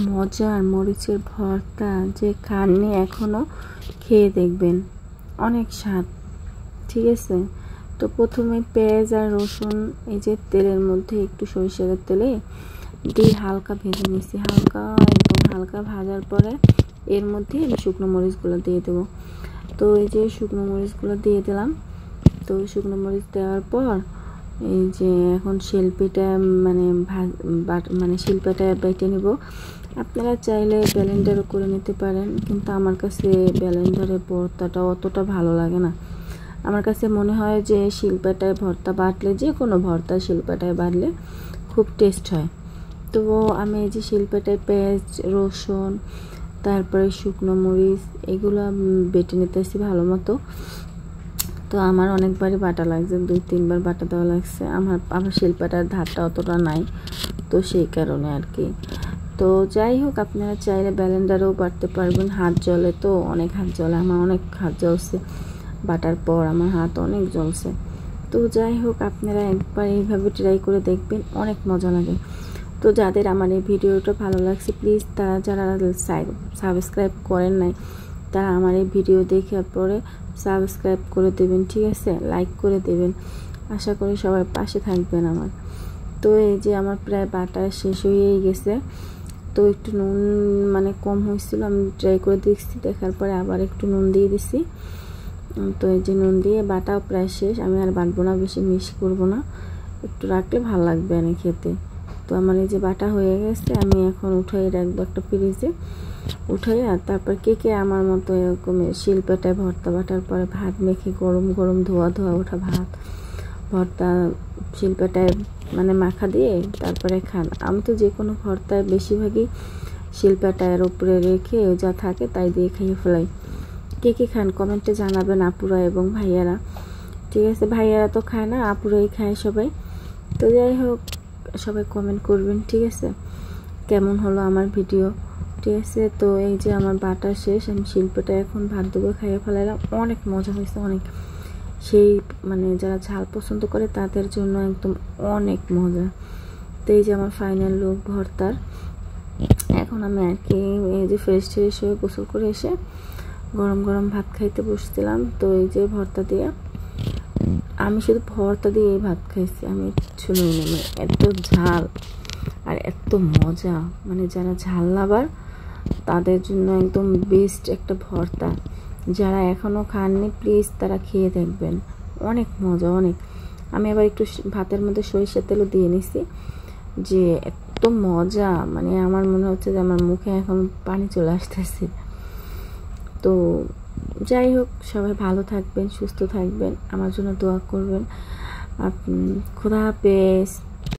মজার মরিচের ভর্তা যে খাননি এখনো খেয়ে দেখবেন, অনেক স্বাদ। ঠিক আছে, তো প্রথমে পেঁয়াজ আর রসুন এই যে তেলের মধ্যে একটু সরিষার তেলে দিয়ে হালকা ভেজে নিচ্ছি। একদম হালকা ভাজার পরে এর মধ্যে আমি শুকনো মরিচগুলো দিয়ে দেবো। তো এই যে শুকনো মরিচগুলো দিয়ে দিলাম। তো শুকনো মরিচ দেওয়ার পর এই যে এখন শিল্পীটা মানে শিল্পীটা বেটে নিব। আপনারা চাইলে ব্লেন্ডারও করে নিতে পারেন, কিন্তু আমার কাছে ব্লেন্ডারের ভর্তাটা অতটা ভালো লাগে না। আমার কাছে মনে হয় যে শিল্পীটায় ভর্তা বাটলে, যে কোনো ভর্তা শিল্পীটায় বাটলে খুব টেস্ট হয়। তো আমি এই যে শিল্পীটায় পেঁয়াজ, রসুন, তারপরে শুকনো মরিচ এগুলো বেটে নিতেছি ভালো মতো। তো আমার অনেকবারই বাটা লাগছে, 2-3 বার বাটা দেওয়া লাগছে। আমার শিল্পীটার ধারটা অতটা নাই, তো সেই কারণে আর কি। তো যাই হোক, আপনারা চাইলে ব্লেন্ডারেও বাটতে পারবেন। হাত জ্বলে, তো অনেক হাত জ্বলে, আমার অনেক হাত জ্বলছে বাটার পর, আমার হাত অনেক জ্বলছে। তো যাই হোক, আপনারা একবার এইভাবে ট্রাই করে দেখবেন, অনেক মজা লাগে। তো যাদের আমার এই ভিডিওটা ভালো লাগছে, প্লিজ তারা যারা সাবস্ক্রাইব করেন নাই তারা আমার এই ভিডিও দেখার পরে সাবস্ক্রাইব করে দেবেন। ঠিক আছে, লাইক করে দেবেন। আশা করি সবাই পাশে থাকবেন আমার। তো এই যে আমার প্রায় বাটা শেষ হয়েই গেছে। তো একটু নুন কম হয়েছিল, আমি ট্রাই করে দেখছি, দেখার পরে আবার একটু নুন দিয়ে দিছি। তো এই যে নুন দিয়ে বাটাও প্রায় শেষ, আমি আর বাটবো না, বেশি মিক্স করবো না, একটু রাখলে ভালো লাগবে না খেতে। তো আমার এই যে বাটা হয়ে গেছে, আমি এখন উঠাই রাখবো একটা ফ্রিজে, উঠাই। আর তারপর কে আমার মতো এরকম শিলপাটায় ভর্তা বাটার পরে ভাত মেখে গরম গরম ধোয়া ওঠা ভাত ভর্তা শিলপাটায় মাখা দিয়ে তারপরে খান। আমি তো যে কোনো ভর্তায় বেশিরভাগই শিলপাটায়ের উপরে রেখে যা থাকে তাই দিয়ে খেয়ে ফেলাই। কে খান কমেন্টে জানাবেন, আপুরা এবং ভাইয়ারা। ঠিক আছে, ভাইয়ারা তো খায় না, আপুরাই খায় সবাই। তো যাই হোক, সবাই কমেন্ট করবেন। ঠিক আছে, কেমন হলো আমার ভিডিও। ঠিক আছে, তো এই যে আমার বাটা শেষ, আমি শিল্পটা এখন ভাত দেবো, খাইয়ে ফেলাইলাম। অনেক মজা হয়েছে, অনেক সেই যারা ঝাল পছন্দ করে তাদের জন্য একদম অনেক মজা। তো এই যে আমার ফাইনাল লুক ভর্তার। এখন আমি আর কি এই যে ফ্রেশ হয়ে গোসল করে এসে গরম গরম ভাত খাইতে বসছিলাম। তো এই যে ভর্তা দিয়ে, আমি শুধু ভর্তা দিয়ে ভাত খাইছি, আমি শুনুন এত ঝাল আর এত মজা, যারা ঝাল লাভার তাদের জন্য একদম বেস্ট একটা ভর্তা। যারা এখনও খাননি প্লিজ তারা খেয়ে দেখবেন, অনেক মজা অনেক। আমি আবার একটু ভাতের মধ্যে সরিষার তেলও দিয়ে নিছি, যে এত মজা, আমার মনে হচ্ছে যে আমার মুখে এখন পানি চলে আসতেছে। তো যাই হোক, সবাই ভালো থাকবেন, সুস্থ থাকবেন, আমার জন্য দোয়া করবেন। খোদা হাফেজ।